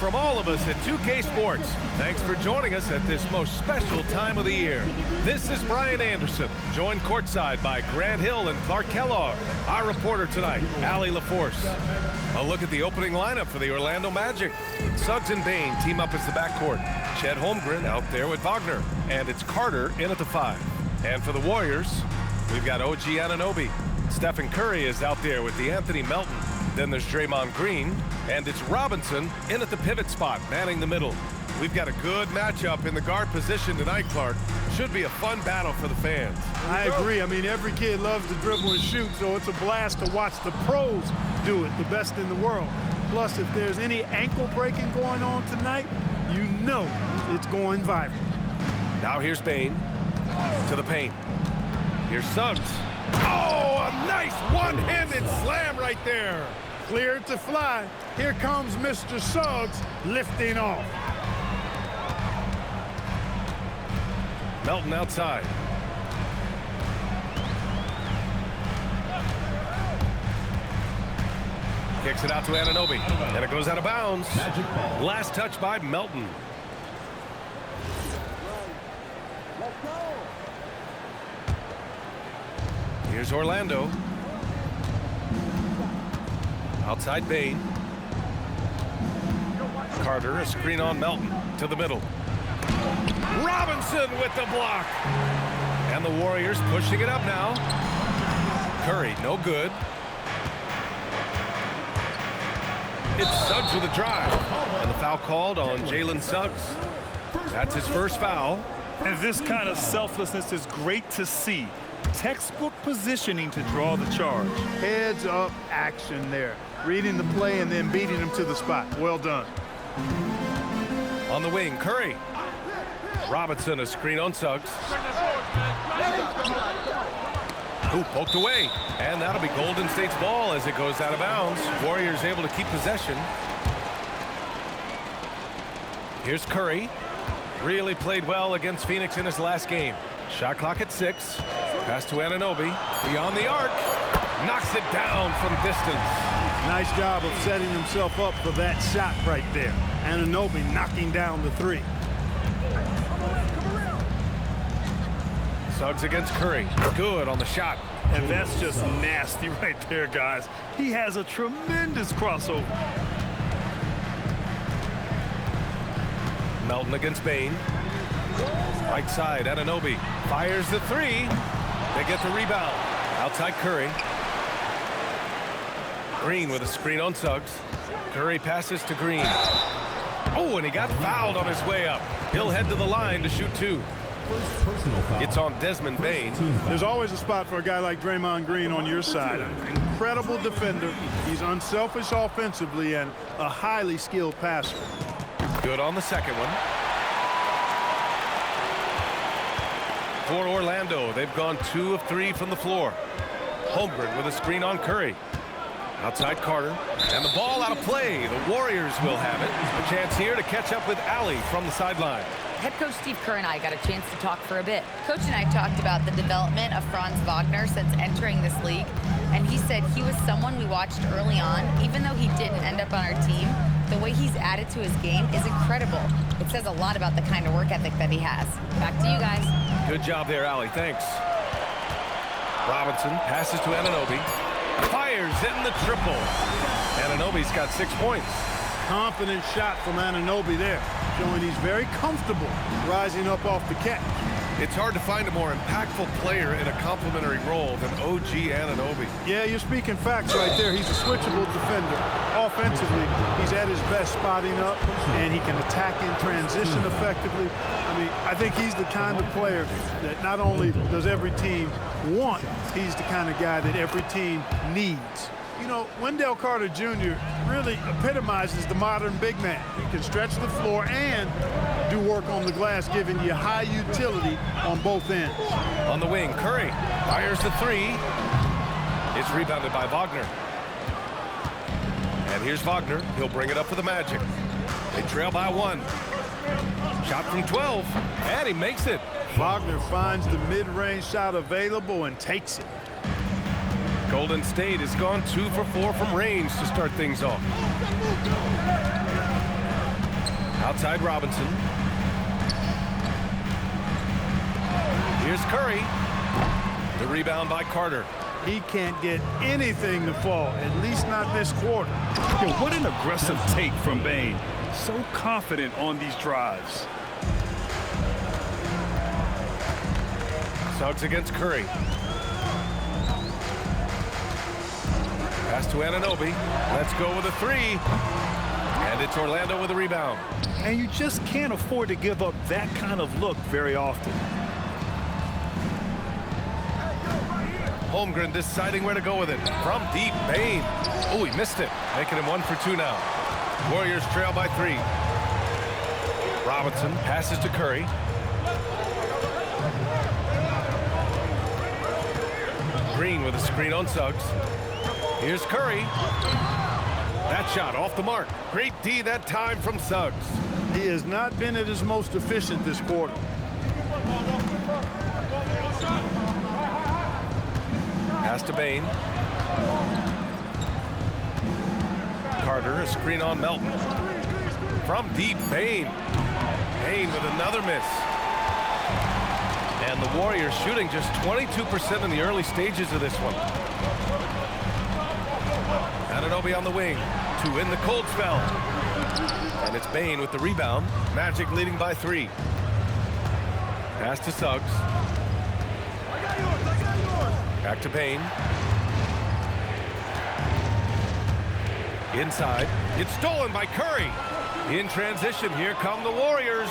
from all of us at 2K Sports. Thanks for joining us at this most special time of the year. This is Brian Anderson, joined courtside by Grant Hill and Clark Kellogg. Our reporter tonight, Allie LaForce. A look at the opening lineup for the Orlando Magic. Suggs and Bane team up as the backcourt. Chet Holmgren out there with Wagner. And it's Carter in at the 5. And for the Warriors, we've got OG Anunoby. Stephen Curry is out there with DeAnthony Melton. Then there's Draymond Green, and it's Robinson in at the pivot spot, manning the middle. We've got a good matchup in the guard position tonight, Clark. Should be a fun battle for the fans. I agree. I mean, every kid loves to dribble and shoot, so it's a blast to watch the pros do it, the best in the world. Plus, if there's any ankle breaking going on tonight, you know it's going viral. Now here's Bane to the paint. Here's Suggs. Oh, a nice one-handed slam right there. Cleared to fly. Here comes Mr. Suggs lifting off. Melton outside. Kicks it out to Anunoby, and it goes out of bounds. Last touch by Melton. Here's Orlando. Outside Bane. Carter, a screen on Melton to the middle. Robinson with the block. And the Warriors pushing it up now. Curry, no good. It's Suggs with a drive. And the foul called on Jalen Suggs. That's his first foul. And this kind of selflessness is great to see. Textbook positioning to draw the charge. Heads up action there. Reading the play and then beating him to the spot. Well done. On the wing, Curry. Robinson, a screen on Suggs. Ooh, poked away. And that'll be Golden State's ball as it goes out of bounds. Warriors able to keep possession. Here's Curry. Really played well against Phoenix in his last game. Shot clock at 6. Pass to Anunoby. Beyond the arc. Knocks it down from distance. Nice job of setting himself up for that shot right there. Anunoby knocking down the 3. Suggs against Curry. Good on the shot. And that's just nasty right there, guys. He has a tremendous crossover. Melton against Bane. Right side, Anunoby fires the 3. They get the rebound. Outside Curry. Green with a screen on Suggs. Curry passes to Green. Oh, and he got fouled on his way up. He'll head to the line to shoot 2. It's on Desmond Bane. There's always a spot for a guy like Draymond Green on your side. An incredible defender. He's unselfish offensively and a highly skilled passer. Good on the second one. For Orlando, they've gone 2 of 3 from the floor. Holmgren with a screen on Curry. Outside Carter. And the ball out of play. The Warriors will have it. A chance here to catch up with Allie from the sideline. Head coach Steve Kerr and I got a chance to talk for a bit. Coach and I talked about the development of Franz Wagner since entering this league. And he said he was someone we watched early on. Even though he didn't end up on our team, the way he's added to his game is incredible. It says a lot about the kind of work ethic that he has. Back to you guys. Good job there, Allie. Thanks. Robinson passes to Anunoby. Fires in the triple. Anunoby's got 6 points. Confident shot from Anunoby there, showing he's very comfortable rising up off the catch. It's hard to find a more impactful player in a complementary role than OG Anunoby. Yeah, you're speaking facts right there. He's a switchable defender. Offensively, he's at his best spotting up, and he can attack in transition effectively. I mean, I think he's the kind of player that not only does every team want, he's the kind of guy that every team needs. You know, Wendell Carter Jr. really epitomizes the modern big man. He can stretch the floor and do work on the glass, giving you high utility on both ends. On the wing, Curry fires the 3. It's rebounded by Wagner. And here's Wagner. He'll bring it up for the Magic. They trail by 1. Shot from 12, and he makes it. Wagner finds the mid-range shot available and takes it. Golden State has gone 2 for 4 from range to start things off. Outside Robinson. Here's Curry. The rebound by Carter. He can't get anything to fall, at least not this quarter. Yo, what an aggressive take from Bane. So confident on these drives. Suggs against Curry. Pass to Anunoby. Let's go with a three. And it's Orlando with a rebound. And you just can't afford to give up that kind of look very often. Holmgren deciding where to go with it. From deep, Bane. Oh, he missed it. Making him 1 for 2 now. Warriors trail by 3. Robinson passes to Curry. Green with a screen on Suggs. Here's Curry. That shot off the mark. Great D that time from Suggs. He has not been at his most efficient this quarter. Pass to Bane. Carter, a screen on Melton. From deep, Bane. Bane with another miss. And the Warriors shooting just 22% in the early stages of this one. Anunoby on the wing. 2 in the cold spell. And it's Bane with the rebound. Magic leading by 3. Pass to Suggs. Back to Bane. Inside. It's stolen by Curry. In transition, here come the Warriors.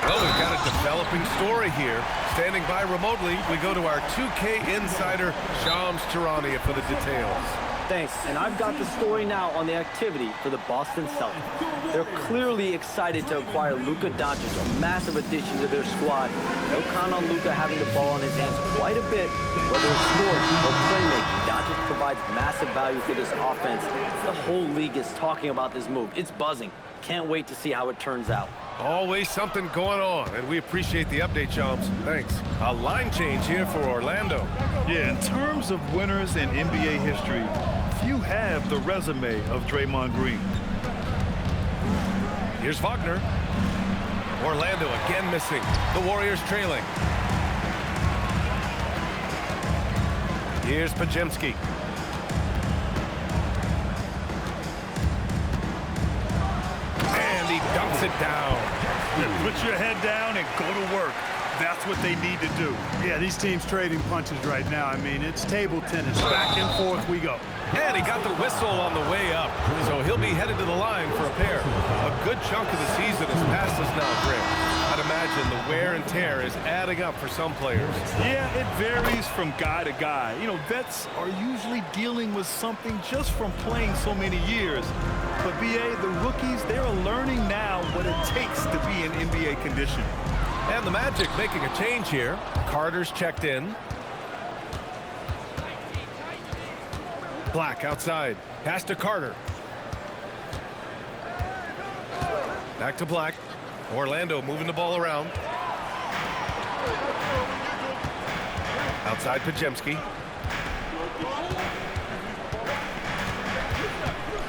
Well, we've got a developing story here. Standing by remotely, we go to our 2K insider, Shams Charania, for the details. Thanks, and I've got the story now on the activity for the Boston Celtics. They're clearly excited to acquire Luka Doncic, a massive addition to their squad. They'll count on Luka having the ball in his hands quite a bit, whether it's scoring or playmaking. Doncic provides massive value for this offense. The whole league is talking about this move. It's buzzing. Can't wait to see how it turns out. Always something going on, and we appreciate the update, Shams. Thanks. A line change here for Orlando. Yeah, in terms of winners in NBA history, few have the resume of Draymond Green. Here's Wagner. Orlando again missing. The Warriors trailing. Here's Podziemski. And he dumps it down. Put your head down and go to work. That's what they need to do. Yeah, these teams trading punches right now. I mean, it's table tennis. Back and forth we go. And he got the whistle on the way up. So he'll be headed to the line for a pair. A good chunk of the season has passed us now, Greg. I'd imagine the wear and tear is adding up for some players. Yeah, it varies from guy to guy. You know, vets are usually dealing with something just from playing so many years. But, B.A., the rookies, they're learning now what it takes to be in NBA condition. And the Magic making a change here. Carter's checked in. Black outside. Pass to Carter. Back to Black. Orlando moving the ball around. Outside Podziemski.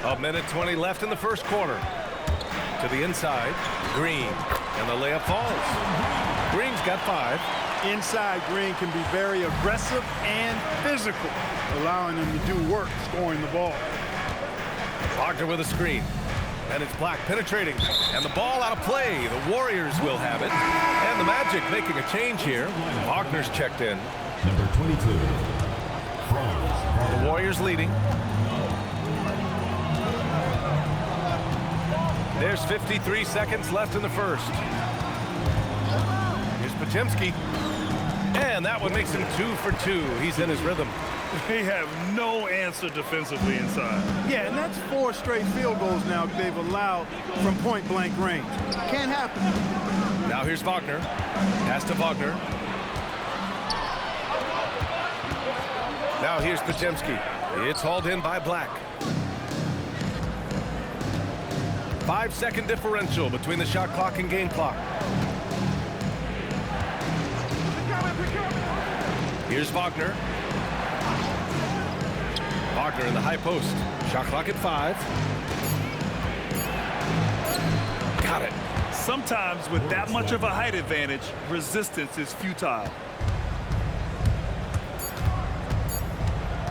A minute 20 left in the first quarter. To the inside. Green. And the layup falls. Green's got 5. Inside, Green can be very aggressive and physical, allowing him to do work scoring the ball. Wagner with a screen. And it's Black penetrating. And the ball out of play. The Warriors will have it. And the Magic making a change here. Wagner's checked in. Number 22. The Warriors leading. There's 53 seconds left in the first. Here's Podziemski. And that one makes him 2 for 2. He's in his rhythm. They have no answer defensively inside. Yeah, and that's 4 straight field goals now they've allowed from point-blank range. Can't happen. Now here's Wagner. Pass to Wagner. Now here's Podziemski. It's hauled in by Black. 5-second differential between the shot clock and game clock. Here's Wagner. Wagner in the high post. Shot clock at 5. Got it. Sometimes with that much of a height advantage, resistance is futile.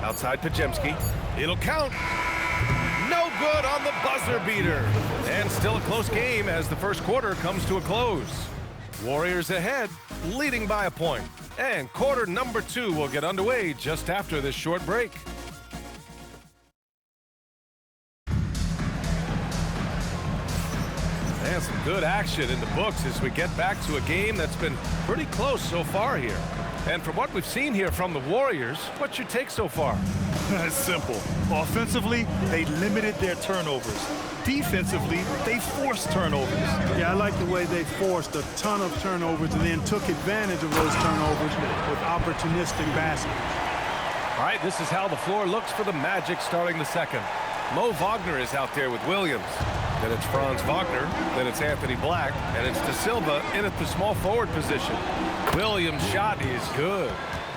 Outside Podziemski. It'll count. No good on the buzzer beater. And still a close game as the first quarter comes to a close. Warriors ahead, leading by a point. And quarter number 2 will get underway just after this short break. And some good action in the books as we get back to a game that's been pretty close so far here. And from what we've seen here from the Warriors, what's your take so far? It's simple. Offensively, they limited their turnovers. Defensively, they forced turnovers. Yeah, I like the way they forced a ton of turnovers and then took advantage of those turnovers with opportunistic baskets. All right, this is how the floor looks for the Magic starting the second. Mo Wagner is out there with Williams. Then it's Franz Wagner. Then it's Anthony Black. And it's De Silva in at the small forward position. Williams' shot is good.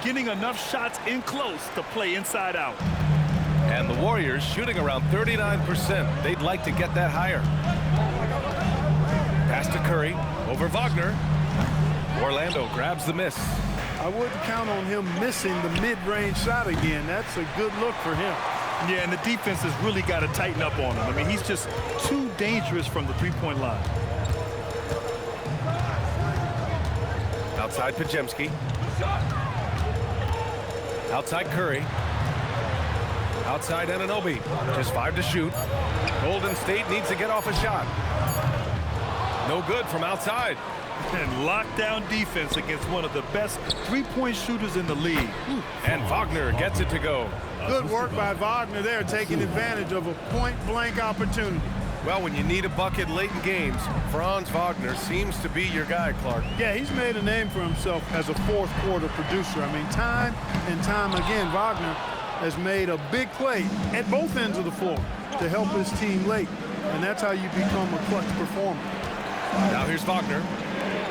Getting enough shots in close to play inside out. And the Warriors shooting around 39%. They'd like to get that higher. Pass to Curry over Wagner. Orlando grabs the miss. I wouldn't count on him missing the mid-range shot again. That's a good look for him. Yeah, and the defense has really got to tighten up on him. I mean, he's just too dangerous from the three-point line. Outside Podziemski. Outside Curry. Outside Anunoby. Just 5 to shoot. Golden State needs to get off a shot. No good from outside. And lockdown defense against one of the best three-point shooters in the league. And Wagner gets it to go. Good work by Wagner there, taking advantage of a point-blank opportunity. Well, when you need a bucket late in games, Franz Wagner seems to be your guy, Clark. Yeah, he's made a name for himself as a fourth-quarter producer. I mean, time and time again, Wagner has made a big play at both ends of the floor to help his team late. And that's how you become a clutch performer. Now here's Wagner.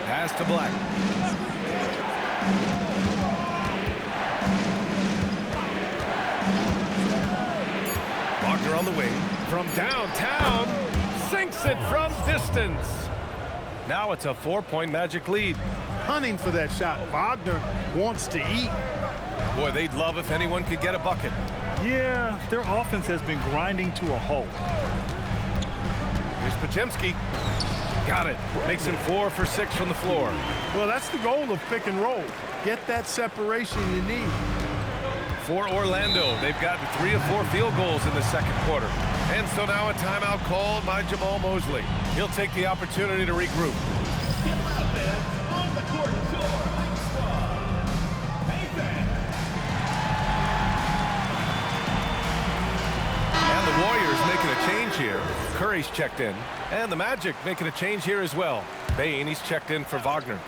Pass to Black. Wagner on the wing. From downtown. Sinks it from distance. Now it's a 4-point Magic lead. Hunting for that shot. Wagner wants to eat. Boy, they'd love if anyone could get a bucket. Yeah, their offense has been grinding to a halt. Here's Podziemski. Got it. Makes him 4 for 6 from the floor. Well, that's the goal of pick and roll. Get that separation you need. For Orlando, they've gotten 3 of 4 field goals in the second quarter. And so now a timeout called by Jamal Mosley. He'll take the opportunity to regroup. And the Warriors making a change here. Curry's checked in. And the Magic making a change here as well. Bane, he's checked in for Wagner.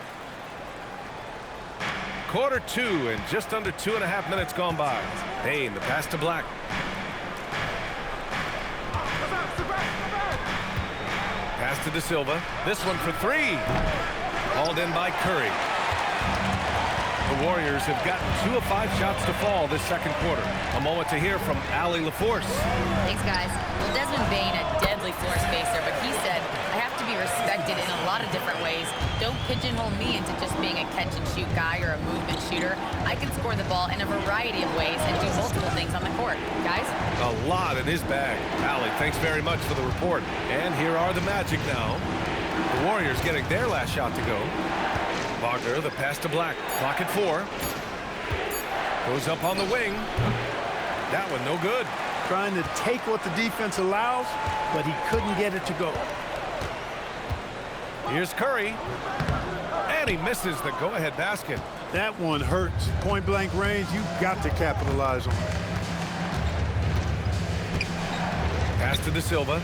Quarter 2 and just under 2.5 minutes gone by. Bane, the pass to Black. Pass to De Silva. This one for 3. Hauled in by Curry. The Warriors have gotten 2 of 5 shots to fall this second quarter. A moment to hear from Allie LaForce. Thanks, guys. Well, Desmond Bane, a deadly floor spacer, but he said, I have to be respected in a lot of different ways. Don't pigeonhole me into just being a catch-and-shoot guy or a movement shooter. I can score the ball in a variety of ways and do multiple things on the court. Guys? A lot in his bag. Allie, thanks very much for the report. And here are the Magic now. The Warriors getting their last shot to go. Wagner, the pass to Black. Clock at 4. Goes up on the wing. That one no good. Trying to take what the defense allows, but he couldn't get it to go. Here's Curry. And he misses the go-ahead basket. That one hurts. Point-blank range, you've got to capitalize on it. Pass to De Silva.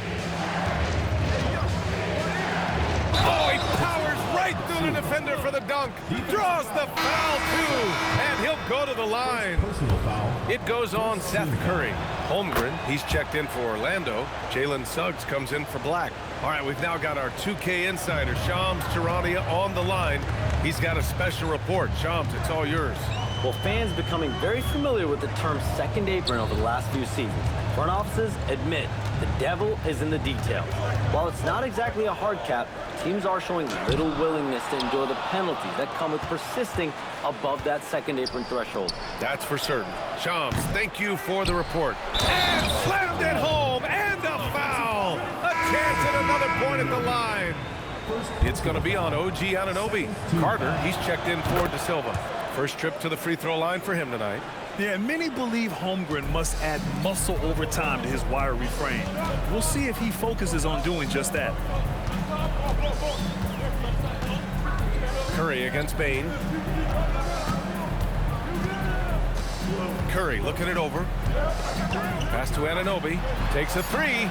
Oh, he powers right through the defender for the dunk. Draws the foul, too. And he'll go to the line. It goes on Seth Curry. Holmgren, he's checked in for Orlando. Jalen Suggs comes in for Black. All right, we've now got our 2K insider, Shams Charania, on the line. He's got a special report. Shams, it's all yours. Well, fans becoming very familiar with the term second apron over the last few seasons. Front offices admit the devil is in the details. While it's not exactly a hard cap, teams are showing little willingness to endure the penalties that come with persisting above that second apron threshold. That's for certain. Shams, thank you for the report. And slammed it home, and a foul! A chance at another point at the line. It's going to be on OG Anunoby. Carter, he's checked in for De Silva. First trip to the free throw line for him tonight. Yeah, many believe Holmgren must add muscle over time to his wiry frame. We'll see if he focuses on doing just that. Curry against Bane. Curry looking it over. Pass to Anunoby. Takes a three.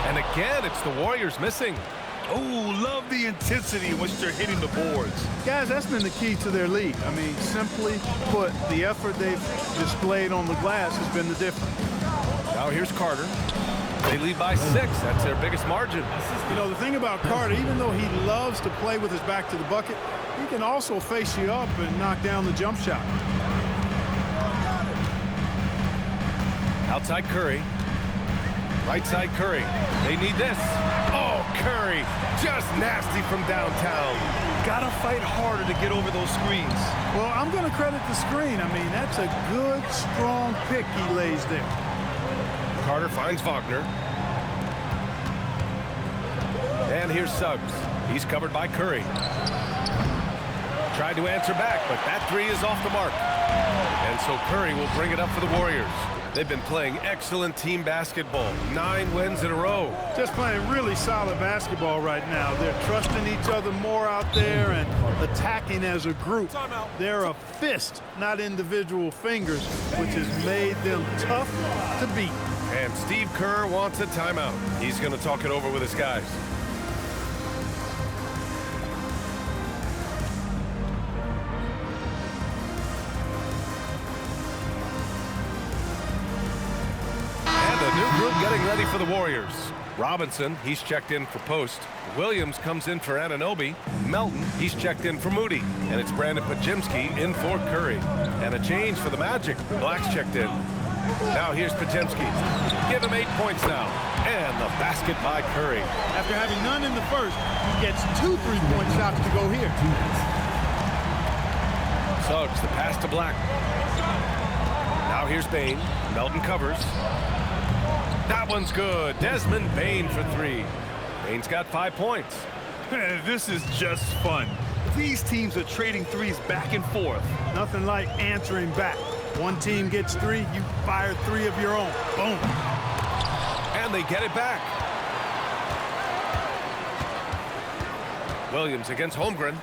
And again, it's the Warriors missing. Oh, love the intensity in which they're hitting the boards. Guys, that's been the key to their lead. I mean, simply put, the effort they've displayed on the glass has been the difference. Now here's Carter. They lead by 6. That's their biggest margin. You know, the thing about Carter, even though he loves to play with his back to the bucket, he can also face you up and knock down the jump shot. Outside Curry. Right side Curry. They need this. Oh, Curry. Just nasty from downtown. Gotta fight harder to get over those screens. Well, I'm going to credit the screen. I mean, that's a good, strong pick he lays there. Carter finds Wagner. And here's Suggs. He's covered by Curry. Tried to answer back, but that three is off the mark. And so Curry will bring it up for the Warriors. They've been playing excellent team basketball. 9 wins in a row. Just playing really solid basketball right now. They're trusting each other more out there and attacking as a group. They're a fist, not individual fingers, which has made them tough to beat. And Steve Kerr wants a timeout. He's going to talk it over with his guys. Getting ready for the Warriors. Robinson, he's checked in for Post. Williams comes in for Anunoby. Melton, he's checked in for Moody. And it's Brandon Podziemski in for Curry. And a change for the Magic. Black's checked in. Now here's Podziemski. Give him 8 points now. And the basket by Curry. After having none in the first, he gets 2 3-point shots to go here. Suggs, the pass to Black. Now here's Bane. Melton covers. That one's good. Desmond Bane for 3. Bane's got 5 points. This is just fun. These teams are trading threes back and forth. Nothing like answering back. One team gets 3, you fire 3 of your own. Boom. And they get it back. Williams against Holmgren.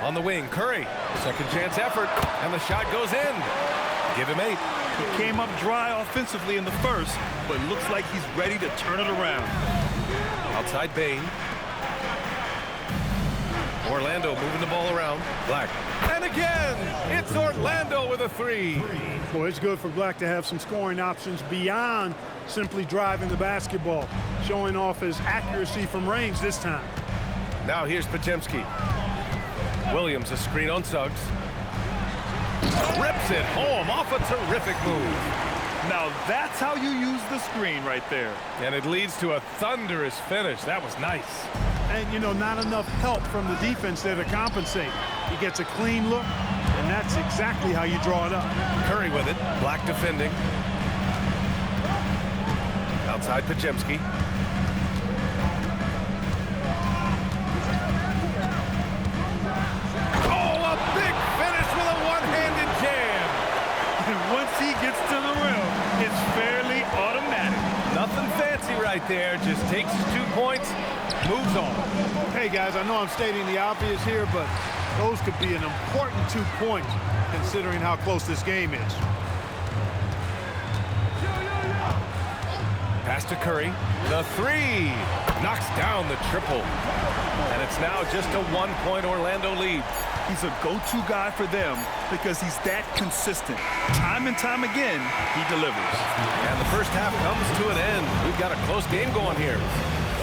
On the wing, Curry. Second chance effort. And the shot goes in. Give him 8. He came up dry offensively in the first, but looks like he's ready to turn it around. Outside Bane. Orlando moving the ball around. Black. And again, it's Orlando with a 3. Boy, it's good for Black to have some scoring options beyond simply driving the basketball, showing off his accuracy from range this time. Now here's Podziemski. Williams, a screen on Suggs. Rips it home off a terrific move. Now that's how you use the screen right there. And it leads to a thunderous finish. That was nice. And, you know, not enough help from the defense there to compensate. He gets a clean look, and that's exactly how you draw it up. Curry with it. Black defending. Outside Podziemski. Right there, just takes his 2 points, moves on. Hey guys, I know I'm stating the obvious here, but those could be an important 2 points considering how close this game is. Pass to Curry, the 3, knocks down the triple, and it's now just a 1-point Orlando lead. He's a go-to guy for them because he's that consistent. Time and time again, he delivers. And the first half comes to an end. We've got a close game going here.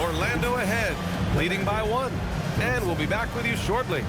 Orlando ahead, leading by 1. And we'll be back with you shortly.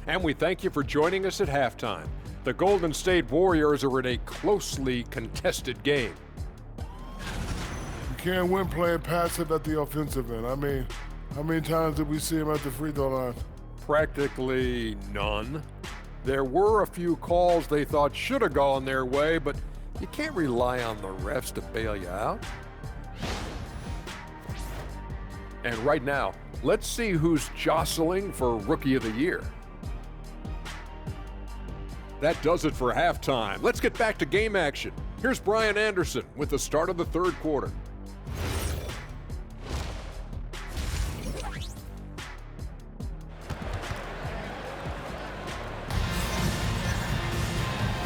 And we thank you for joining us at halftime. The Golden State Warriors are in a closely contested game. You can't win playing passive at the offensive end. I mean, how many times did we see him at the free throw line? Practically none. There were a few calls they thought should have gone their way, but you can't rely on the refs to bail you out. And right now, let's see who's jostling for Rookie of the Year. That does it for halftime. Let's get back to game action. Here's Brian Anderson with the start of the third quarter.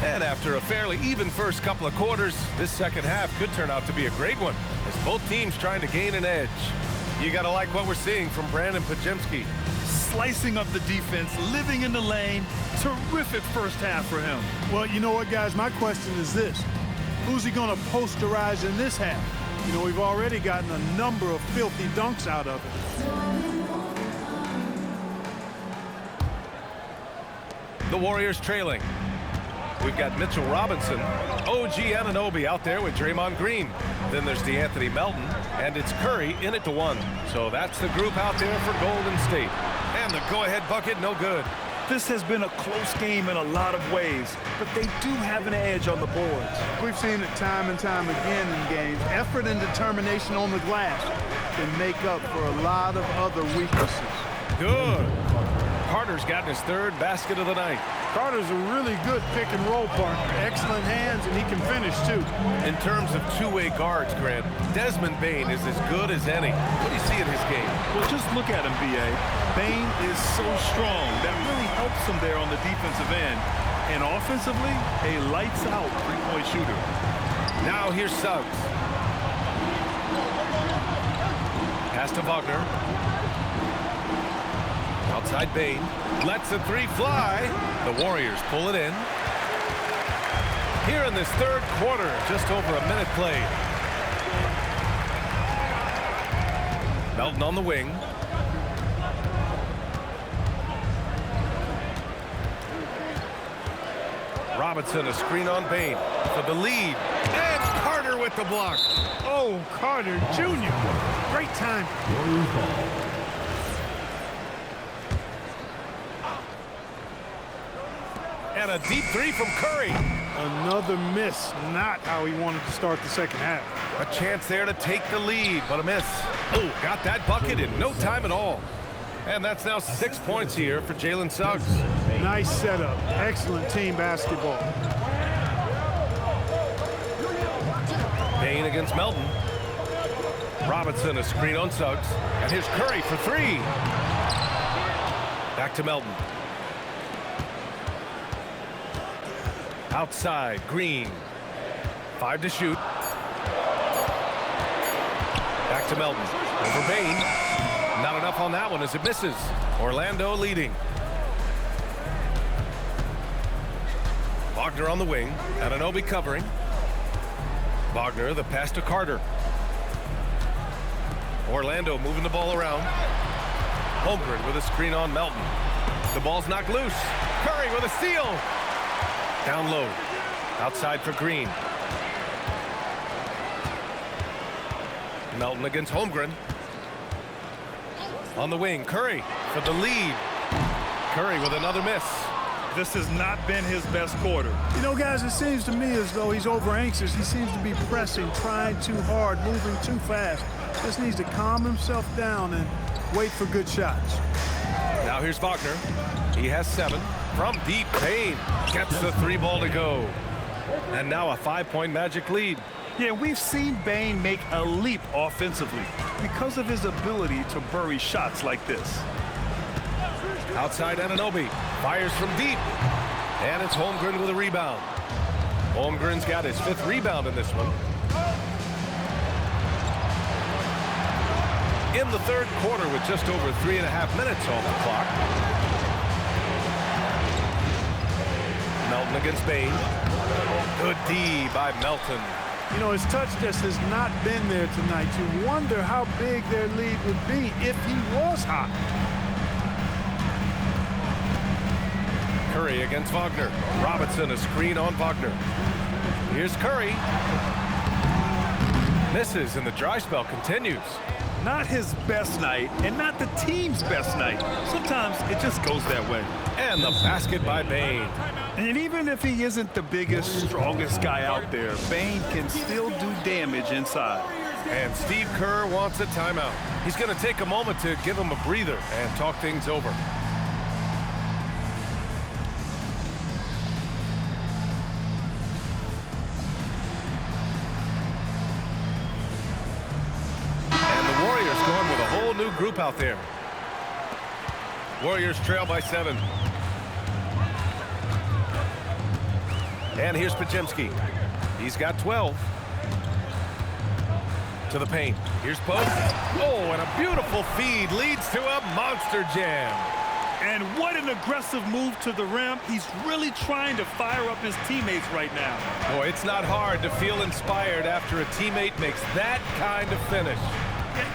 And after a fairly even first couple of quarters, this second half could turn out to be a great one, as both teams trying to gain an edge. You got to like what we're seeing from Brandon Podziemski. Slicing up the defense, living in the lane. Terrific first half for him. Well, you know what, guys? My question is this. Who's he going to posterize in this half? You know, we've already gotten a number of filthy dunks out of it. The Warriors trailing. We've got Mitchell Robinson, OG Anunoby out there with Draymond Green. Then there's DeAnthony Melton, and it's Curry in it to one. So that's the group out there for Golden State. And the go-ahead bucket, no good. This has been a close game in a lot of ways, but they do have an edge on the boards. We've seen it time and time again in games. Effort and determination on the glass can make up for a lot of other weaknesses. Good. Carter's gotten his third basket of the night. Carter's a really good pick-and-roll partner. Excellent hands, and he can finish, too. In terms of two-way guards, Grant, Desmond Bane is as good as any. What do you see in his game? Well, just look at him, B.A. Bane is so strong. That really helps him there on the defensive end. And offensively, a lights-out three-point shooter. Now here's Suggs. Pass to Wagner. Outside Bane. Lets the three fly. The Warriors pull it in. Here in this third quarter, just over a minute played. Melton on the wing. Robinson, a screen on Bane for the lead. And Carter with the block. Oh, Carter Jr. Great time. And a deep three from Curry. Another miss. Not how he wanted to start the second half. A chance there to take the lead, but a miss. Oh, got that bucket in no time at all. And that's now 6 points here for Jalen Suggs. Nice setup. Excellent team basketball. Bane against Melton. Robinson, a screen on Suggs. And here's Curry for three. Back to Melton. Outside, Green. 5 to shoot. Back to Melton. Over Bane. Not enough on that one as it misses. Orlando leading. Wagner on the wing. Anunoby covering. Wagner, the pass to Carter. Orlando moving the ball around. Holmgren with a screen on Melton. The ball's knocked loose. Curry with a steal. Down low. Outside for Green. Melton against Holmgren. On the wing, Curry for the lead. Curry with another miss. This has not been his best quarter. You know, guys, it seems to me as though he's over anxious. He seems to be pressing, trying too hard, moving too fast. Just needs to calm himself down and wait for good shots. Now here's Wagner. He has 7. From deep, Payne gets the 3 ball to go. And now a 5-point Magic lead. Yeah, we've seen Bane make a leap offensively because of his ability to bury shots like this. Outside Anunoby. Fires from deep. And it's Holmgren with a rebound. Holmgren's got his 5th rebound in this one. In the third quarter with just over 3.5 minutes on the clock. Melton against Bane. Good D by Melton. You know, his touch just has not been there tonight. You wonder how big their lead would be if he was hot. Curry against Wagner. Robinson a screen on Wagner. Here's Curry. Misses, and the dry spell continues. Not his best night, and not the team's best night. Sometimes it just goes that way. And the basket by Bane. And even if he isn't the biggest, strongest guy out there, Bane can still do damage inside. And Steve Kerr wants a timeout. He's going to take a moment to give him a breather and talk things over. And the Warriors going with a whole new group out there. Warriors trail by 7. And here's Podziemski. He's got 12. To the paint. Here's Pope. Oh, and a beautiful feed leads to a monster jam. And what an aggressive move to the rim. He's really trying to fire up his teammates right now. Boy, it's not hard to feel inspired after a teammate makes that kind of finish.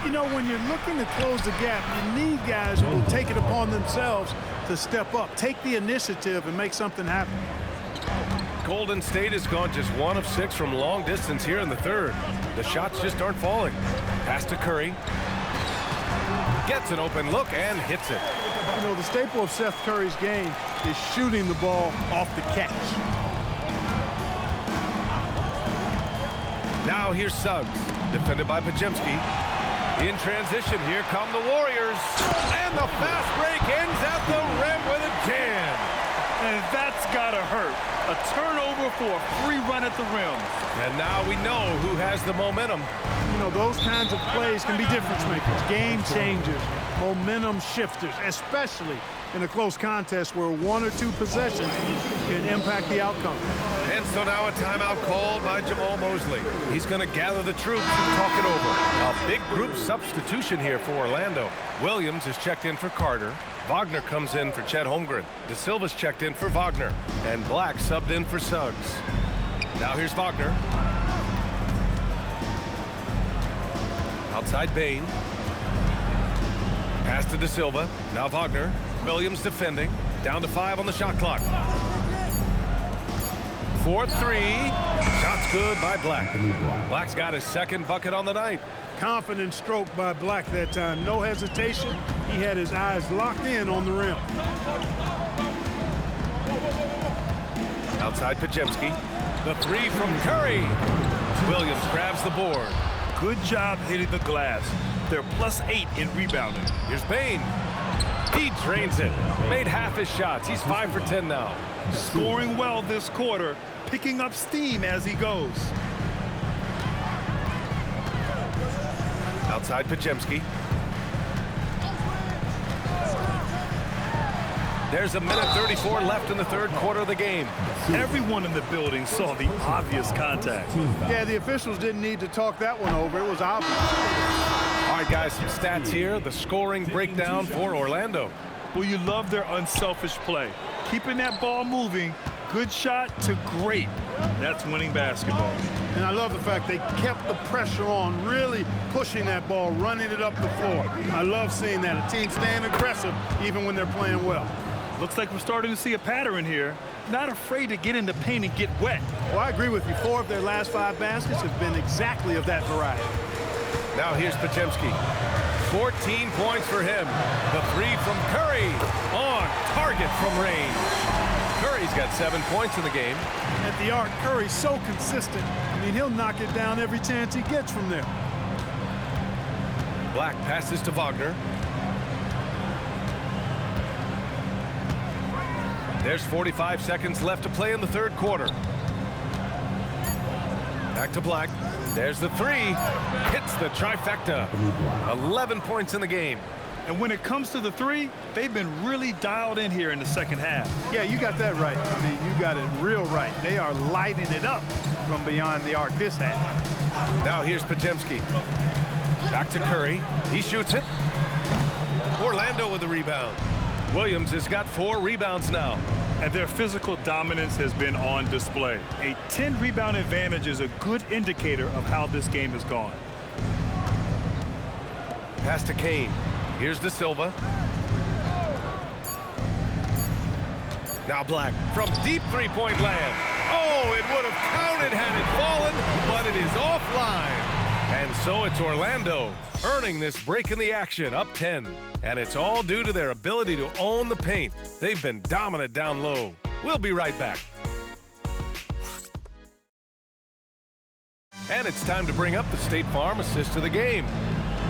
You know, when you're looking to close the gap, you need guys who will take it upon themselves to step up, take the initiative, and make something happen. Golden State has gone just 1 of 6 from long distance here in the third. The shots just aren't falling. Pass to Curry. Gets an open look and hits it. You know, the staple of Seth Curry's game is shooting the ball off the catch. Now here's Suggs, defended by Podziemski. In transition, here come the Warriors. And the fast break ends at the rim with a jam. And that's gotta hurt. A turnover for a free run at the rim. And now we know who has the momentum. You know, those kinds of plays can be difference makers, game changers, momentum shifters, especially in a close contest where 1 or 2 possessions can impact the outcome. And so now a timeout called by Jamal Mosley. He's going to gather the troops and talk it over. A big group substitution here for Orlando. Williams is checked in for Carter. Wagner comes in for Chet Holmgren. De Silva's checked in for Wagner. And Black subbed in for Suggs. Now here's Wagner. Outside Bane. Pass to De Silva. Now Wagner. Williams defending. Down to 5 on the shot clock. 4-3. Shot's good by Black. Black's got his second bucket on the night. Confident stroke by Black that time. No hesitation. He had his eyes locked in on the rim. Outside Podziemski. The 3 from Curry. Williams grabs the board. Good job hitting the glass. They're +8 in rebounding. Here's Bane. He drains it. Made half his shots. He's 5 for 10 now. Scoring well this quarter, picking up steam as he goes. Outside Podziemski. There's 1:34 left in the third quarter of the game. Everyone in the building saw the obvious contact. Yeah, the officials didn't need to talk that one over. It was obvious. All right, guys, some stats here. The scoring breakdown for Orlando. Well, you love their unselfish play. Keeping that ball moving, good shot to great. That's winning basketball. And I love the fact they kept the pressure on, really pushing that ball, running it up the floor. I love seeing that. A team staying aggressive even when they're playing well. Looks like we're starting to see a pattern here. Not afraid to get in the paint and get wet. Well, I agree with you. 4 of their last 5 baskets have been exactly of that variety. Now here's Podziemski. 14 points for him. The 3 from Curry on target from range. Curry's got 7 points in the game. At the arc, Curry's so consistent. I mean, he'll knock it down every chance he gets from there. Black passes to Wagner. There's 45 seconds left to play in the third quarter. Back to Black. There's the 3. Hits the trifecta. 11 points in the game. And when it comes to the 3, they've been really dialed in here in the second half. Yeah, you got that right. I mean, you got it real right. They are lighting it up from beyond the arc this half. Now here's Podziemski. Back to Curry. He shoots it. Orlando with the rebound. Williams has got 4 rebounds now. And their physical dominance has been on display. A 10-rebound advantage is a good indicator of how this game has gone. Pass to Kane. Here's De Silva. Now Black from deep three-point land. Oh, it would have counted had it fallen, but it is offline. And so it's Orlando earning this break in the action, up 10. And it's all due to their ability to own the paint. They've been dominant down low. We'll be right back. And it's time to bring up the State Farm assist of the game.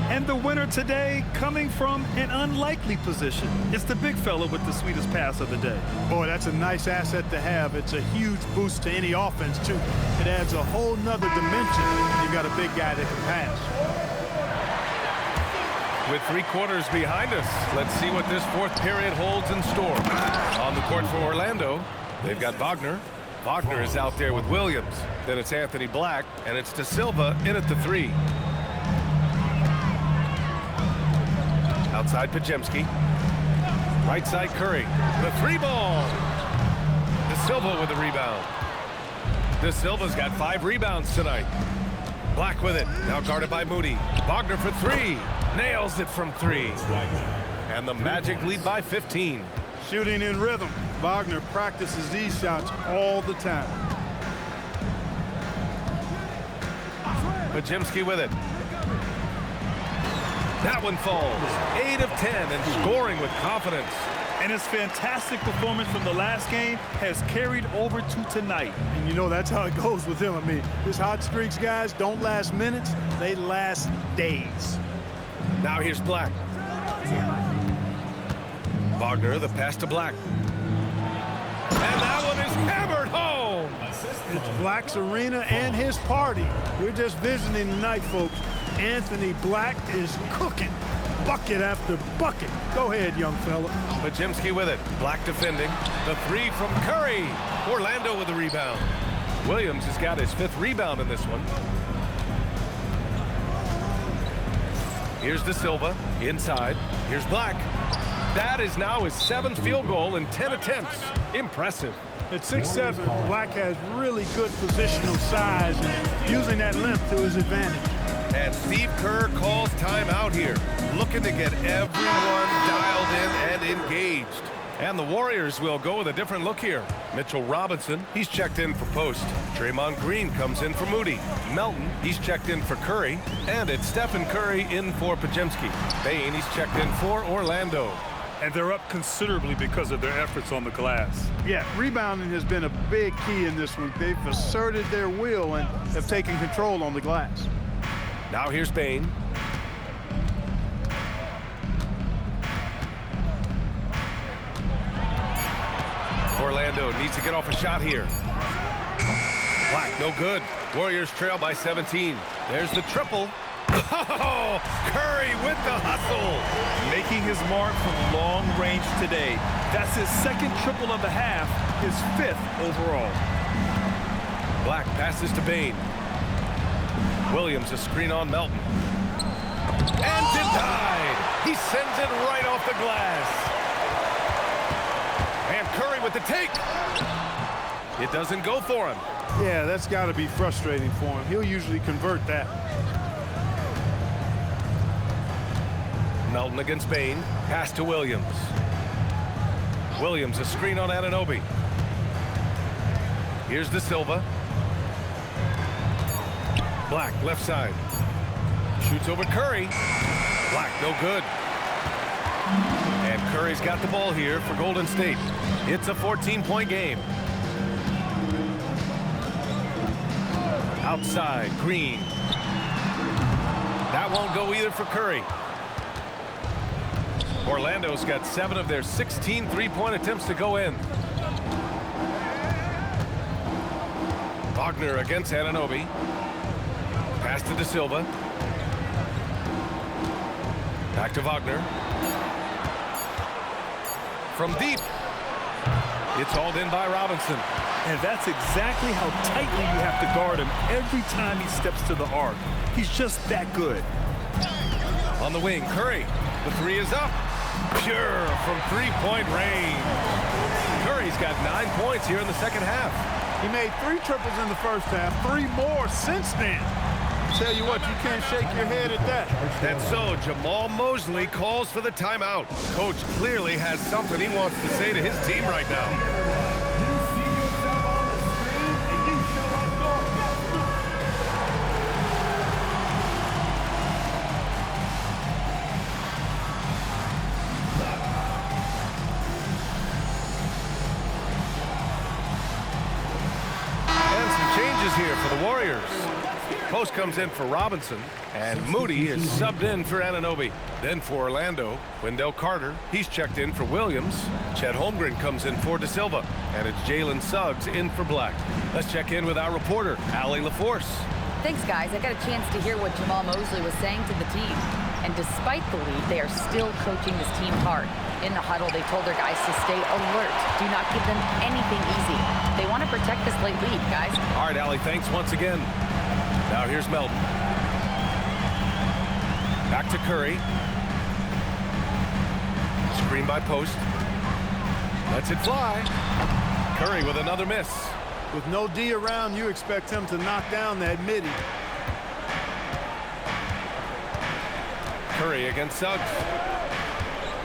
And the winner today coming from an unlikely position. It's the big fella with the sweetest pass of the day. Boy, that's a nice asset to have. It's a huge boost to any offense, too. It adds a whole nother dimension when you've got a big guy that can pass. With 3 quarters behind us, let's see what this fourth period holds in store. On the court for Orlando, they've got Wagner. Wagner is out there with Williams. Then it's Anthony Black, and it's De Silva in at the 3. Outside Podziemski. Right side Curry. The 3 ball. De Silva with the rebound. De Silva's got 5 rebounds tonight. Black with it. Now guarded by Moody. Wagner for 3. Nails it from 3. And the Magic lead by 15. Shooting in rhythm. Wagner practices these shots all the time. Podziemski with it. That one falls. 8 of 10 and scoring with confidence. And his fantastic performance from the last game has carried over to tonight. And you know that's how it goes with him. I mean, his hot streaks, guys, don't last minutes. They last days. Now here's Black. Wagner, the pass to Black. And that one is hammered home. It's Black's arena and his party. We're just visiting tonight, folks. Anthony Black is cooking. Bucket after bucket. Go ahead, young fella. Podziemski with it. Black defending. The 3 from Curry. Orlando with the rebound. Williams has got his 5th rebound in this one. Here's De Silva. Inside. Here's Black. That is now his 7th field goal in 10 attempts. Impressive. At 6'7", Black has really good positional size and using that length to his advantage. And Steve Kerr calls timeout here, looking to get everyone dialed in and engaged. And the Warriors will go with a different look here. Mitchell Robinson, he's checked in for post. Draymond Green comes in for Moody. Melton, he's checked in for Curry. And it's Stephen Curry in for Podziemski. Bane, he's checked in for Orlando. And they're up considerably because of their efforts on the glass. Yeah, rebounding has been a big key in this one. They've asserted their will and have taken control on the glass. Now here's Bane. Orlando needs to get off a shot here. Black, no good. Warriors trail by 17. There's the triple. Oh, Curry with the hustle. Making his mark from long range today. That's his 2nd triple of the half, his 5th overall. Black passes to Bane. Williams a screen on Melton. And denied. He sends it right off the glass. And Curry with the take. It doesn't go for him. Yeah, that's got to be frustrating for him. He'll usually convert that. Melton against Bane. Pass to Williams. Williams a screen on Anunoby. Here's De Silva. Black left side. Shoots over Curry. Black no good. And Curry's got the ball here for Golden State. It's a 14-point game. Outside, Green. That won't go either for Curry. Orlando's got 7 of their 16 three-point attempts to go in. Wagner against Anunoby. Pass to De Silva. Back to Wagner. From deep. It's hauled in by Robinson. And that's exactly how tightly you have to guard him every time he steps to the arc. He's just that good. On the wing, Curry. The 3 is up. Pure from three-point range. Curry's got 9 points here in the second half. He made 3 triples in the first half, 3 more since then. tell you what, you can't shake your head at that. And so Jamal Mosley calls for the timeout. Coach clearly has something he wants to say to his team right now. Here for the Warriors. Post comes in for Robinson, and Moody is subbed in for Anunoby. Then for Orlando, Wendell Carter. He's checked in for Williams. Chet Holmgren comes in for De Silva, and it's Jalen Suggs in for Black. Let's check in with our reporter, Allie LaForce. Thanks, guys. I got a chance to hear what Jamal Mosley was saying to the team. And despite the lead, they are still coaching this team hard. In the huddle, they told their guys to stay alert. Do not give them anything easy. They want to protect this late lead, guys. All right, Allie, thanks once again. Now here's Melton. Back to Curry. Screen by Post. Lets it fly. Curry with another miss. With no D around, you expect him to knock down that midi. Curry against Suggs.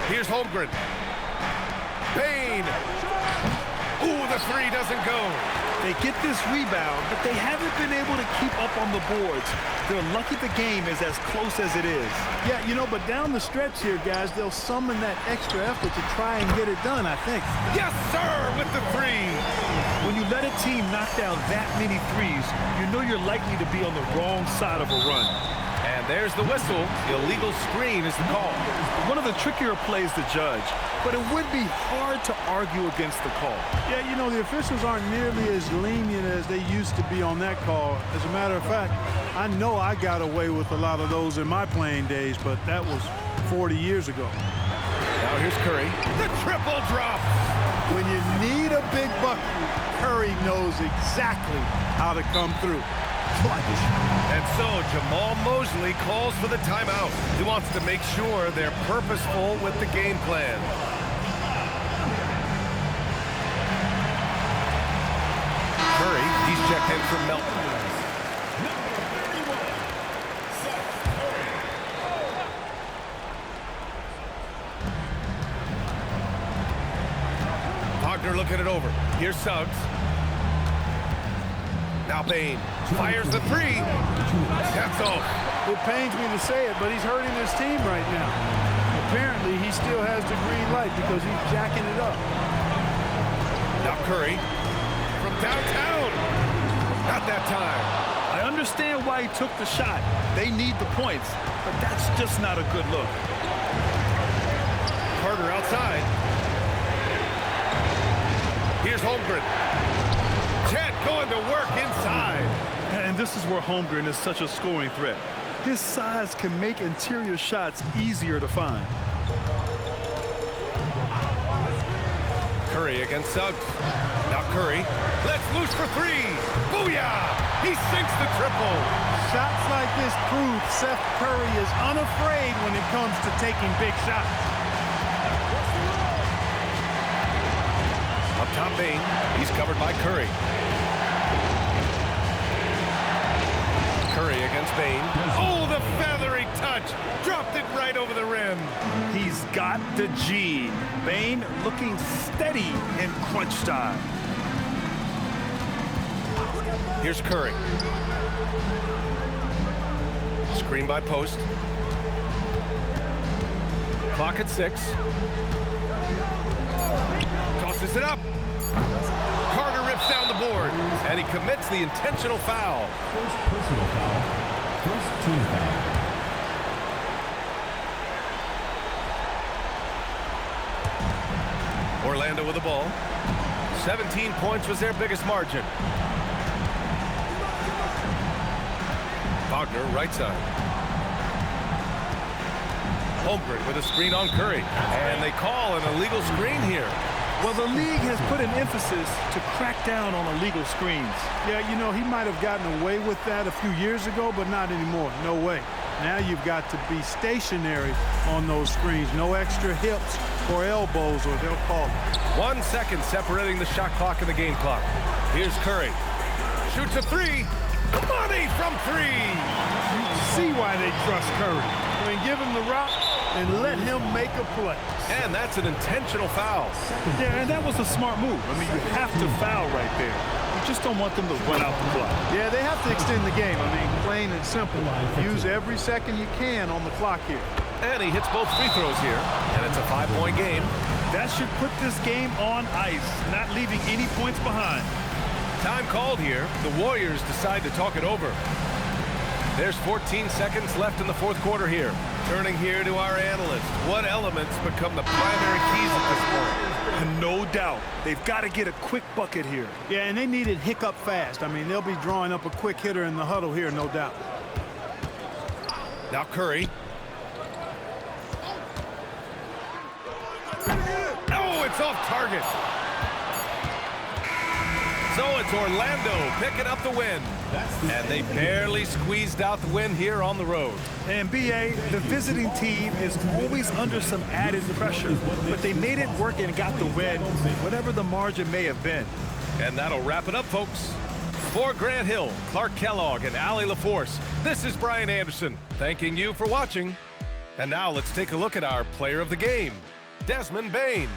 Here's Holmgren. Payne. Ooh, the three doesn't go. They get this rebound, but they haven't been able to keep up on the boards. They're lucky the game is as close as it is. Yeah, you know, but down the stretch here, guys, they'll summon that extra effort to try and get it done, I think. Yes, sir, with the three. When you let a team knock down that many threes, you know you're likely to be on the wrong side of a run. And there's the whistle. Illegal screen is the call. One of the trickier plays to judge, but it would be hard to argue against the call. Yeah, you know, the officials aren't nearly as lenient as they used to be on that call. As a matter of fact, I know I got away with a lot of those in my playing days, but that was 40 years ago. Now here's Curry. The triple drop. When you need a big bucket, Curry knows exactly how to come through. And so Jamal Mosley calls for the timeout. He wants to make sure they're purposeful with the game plan. Curry, he's checked in from Melton. Wagner looking it over. Here's Suggs. Now Payne fires the three. That's off. It pains me to say it, but he's hurting his team right now. Apparently, he still has the green light because he's jacking it up. Now Curry from downtown. Not that time. I understand why he took the shot. They need the points, but that's just not a good look. Carter outside. Here's Holmgren. Chet going to work inside. And this is where Holmgren is such a scoring threat. His size can make interior shots easier to find. Curry against Suggs. Now Curry lets loose for three. Booyah! He sinks the triple. Shots like this prove Seth Curry is unafraid when it comes to taking big shots. Up top, Payne. He's covered by Curry. Curry against Payne. Oh, the feathery touch. Dropped it right over the rim. He's got the G. Bane looking steady in crunch time. Here's Curry. Screen by Post. Clock at 6. Tosses it up. Carter rips down the board, and he commits the intentional foul. First personal foul. First team foul. Orlando with the ball. 17 points was their biggest margin. Wagner, right side. Holmgren with a screen on Curry. And they call an illegal screen here. Well, the league has put an emphasis to crack down on illegal screens. Yeah, you know, he might have gotten away with that a few years ago, but not anymore. No way. Now you've got to be stationary on those screens. No extra hips or elbows, or they'll call it. 1 second separating the shot clock and the game clock. Here's Curry. Shoots a three. Money from three. see why they trust Curry. I mean, give him the rock and let him make a play. And that's an intentional foul. Yeah, and that was a smart move. I mean, you have to foul right there. You just don't want them to run out the clock. Yeah, they have to extend the game. I mean, plain and simple. Use every second you can on the clock here. And he hits both free throws here, and it's a 5-point game. That should put this game on ice, not leaving any points behind. Time called here. The Warriors decide to talk it over. There's 14 seconds left in the fourth quarter here. Turning here to our analyst. What elements become the primary keys at this point? And no doubt, they've got to get a quick bucket here. Yeah, and they need it hiccup fast. I mean, they'll be drawing up a quick hitter in the huddle here, no doubt. Now Curry. Oh, it's off target. So it's Orlando picking up the win. And they barely squeezed out the win here on the road. And B.A., the visiting team is always under some added pressure, but they made it work and got the win, whatever the margin may have been. And that'll wrap it up, folks. For Grant Hill, Clark Kellogg, and Allie LaForce, this is Brian Anderson, thanking you for watching. And now let's take a look at our player of the game, Desmond Bane.